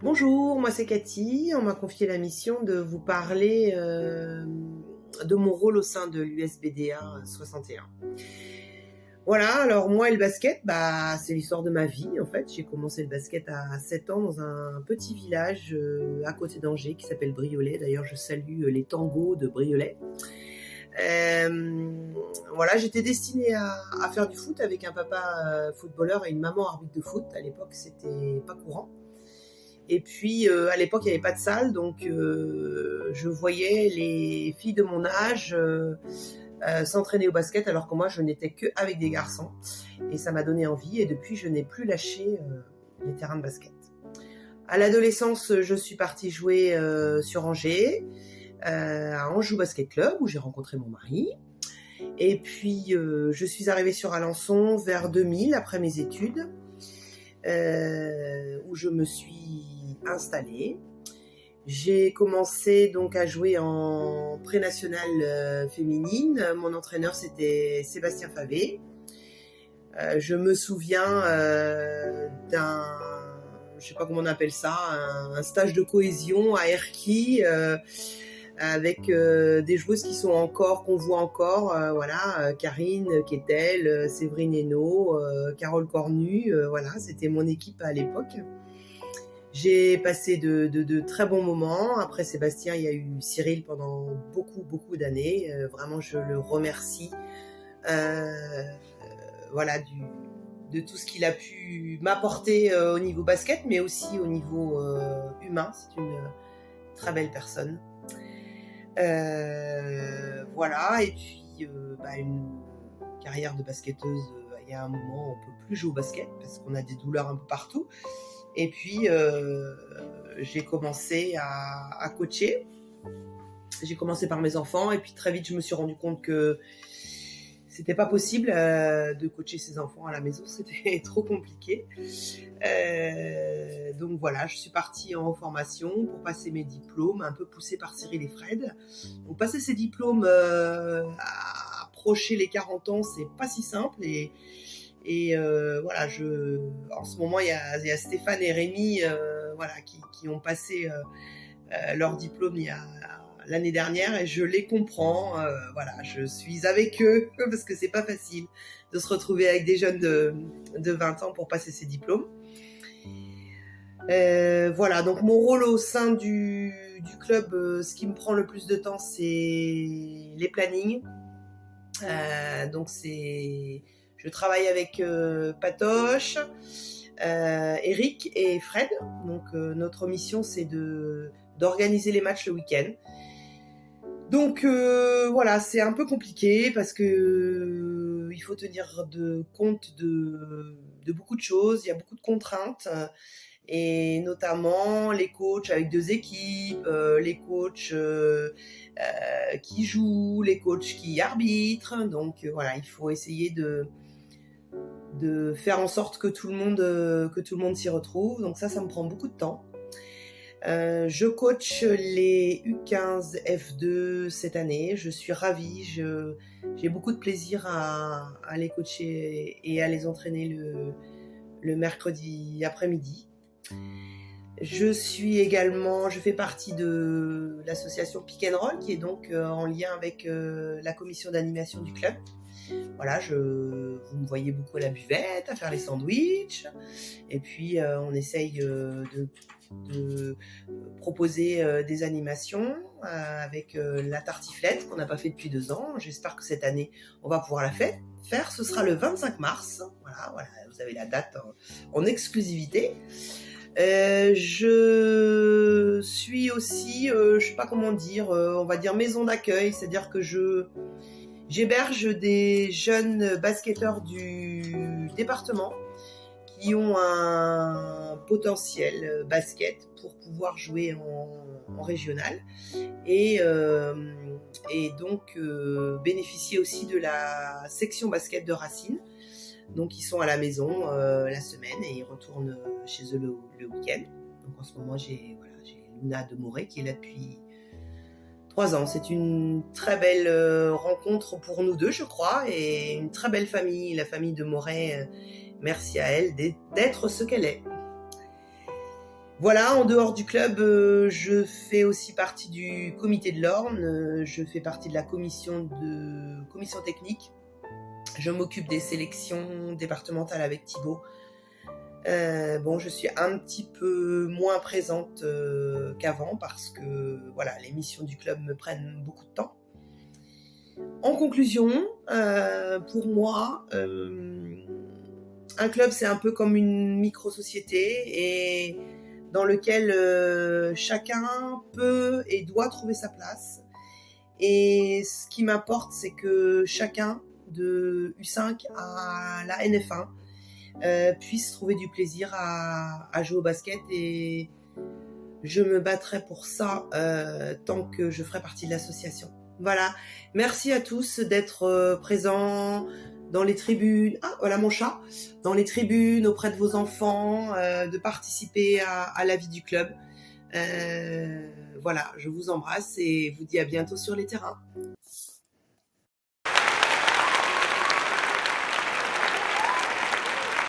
Bonjour, moi c'est Cathy. On m'a confié la mission de vous parler de mon rôle au sein de l'USBDA 61. Voilà, alors moi et le basket, c'est l'histoire de ma vie en fait. J'ai commencé le basket à 7 ans dans un petit village à côté d'Angers qui s'appelle Briolet. D'ailleurs, je salue les tangos de Briolet. Voilà, j'étais destinée à faire du foot avec un papa footballeur et une maman arbitre de foot. À l'époque, c'était pas courant. Et puis, à l'époque, il n'y avait pas de salle, donc je voyais les filles de mon âge s'entraîner au basket, alors que moi, je n'étais qu'avec des garçons. Et ça m'a donné envie, et depuis, je n'ai plus lâché les terrains de basket. À l'adolescence, je suis partie jouer sur Angers, à Anjou Basket Club, où j'ai rencontré mon mari. Et puis, je suis arrivée sur Alençon vers 2000, après mes études, où je me suis installée. J'ai commencé donc à jouer en pré-nationale féminine. Mon entraîneur, c'était Sébastien Favé. Je me souviens je sais pas comment on appelle ça, un stage de cohésion à Erquy, avec des joueuses qu'on voit encore, Karine Quetel, Séverine Hainaut, Carole Cornu, voilà, c'était mon équipe à l'époque. J'ai passé de très bons moments. Après Sébastien, il y a eu Cyril pendant beaucoup d'années. Vraiment, je le remercie. Voilà, de tout ce qu'il a pu m'apporter au niveau basket, mais aussi au niveau humain. C'est une très belle personne. Voilà, et puis une carrière de basketteuse, il y a un moment, on peut plus jouer au basket parce qu'on a des douleurs un peu partout. Et puis, j'ai commencé à coacher. J'ai commencé par mes enfants et puis très vite, je me suis rendu compte que c'était pas possible de coacher ses enfants à la maison. C'était trop compliqué. Donc voilà, je suis partie en formation pour passer mes diplômes, un peu poussée par Cyril et Fred. Donc passer ces diplômes, approcher les 40 ans, c'est pas si simple. Et voilà, en ce moment, il y a Stéphane et Rémi qui ont passé leur diplôme l'année dernière, et je les comprends. Voilà, je suis avec eux parce que c'est pas facile de se retrouver avec des jeunes de 20 ans pour passer ces diplômes. Voilà, donc mon rôle au sein du club, ce qui me prend le plus de temps, c'est les plannings. Donc je travaille avec Patoche, Eric et Fred. Donc notre mission, c'est d'organiser les matchs le week-end. Donc voilà, c'est un peu compliqué parce que il faut tenir compte de beaucoup de choses, il y a beaucoup de contraintes, et notamment les coachs avec 2 équipes, les coachs qui jouent, les coachs qui arbitrent. Donc voilà, il faut essayer de faire en sorte que tout le monde s'y retrouve. Donc ça me prend beaucoup de temps. Je coach les U15 F2 cette année. Je suis ravie. J'ai beaucoup de plaisir à les coacher et à les entraîner le mercredi après-midi. Je fais partie de l'association Pick and Roll, qui est donc en lien avec la commission d'animation du club. Voilà, vous me voyez beaucoup à la buvette, à faire les sandwichs. Et puis, on essaye de proposer des animations avec la tartiflette qu'on n'a pas fait depuis 2 ans. J'espère que cette année, on va pouvoir la faire. Ce sera le 25 mars. Voilà, vous avez la date en exclusivité. Je suis aussi, je sais pas comment dire, on va dire maison d'accueil, c'est-à-dire que j'héberge des jeunes basketteurs du département qui ont un potentiel basket pour pouvoir jouer en régional et donc bénéficier aussi de la section basket de Racine. Donc ils sont à la maison la semaine et ils retournent chez eux le week-end. Donc en ce moment, j'ai Luna de Moret qui est là depuis 3 ans. C'est une très belle rencontre pour nous deux, je crois, et une très belle famille, la famille de Moret. Merci à elle d'être ce qu'elle est. Voilà, en dehors du club, je fais aussi partie du comité de l'Orne, je fais partie de la commission technique. Je m'occupe des sélections départementales avec Thibaut. Bon, je suis un petit peu moins présente qu'avant parce que voilà, les missions du club me prennent beaucoup de temps. En conclusion, pour moi, un club c'est un peu comme une micro-société et dans lequel chacun peut et doit trouver sa place. Et ce qui m'importe, c'est que chacun de U5 à la NF1 puisse trouver du plaisir à jouer au basket et je me battrai pour ça tant que je ferai partie de l'association. Voilà, merci à tous d'être présents dans les tribunes, ah voilà mon chat, dans les tribunes auprès de vos enfants, de participer à la vie du club. Voilà, je vous embrasse et vous dis à bientôt sur les terrains.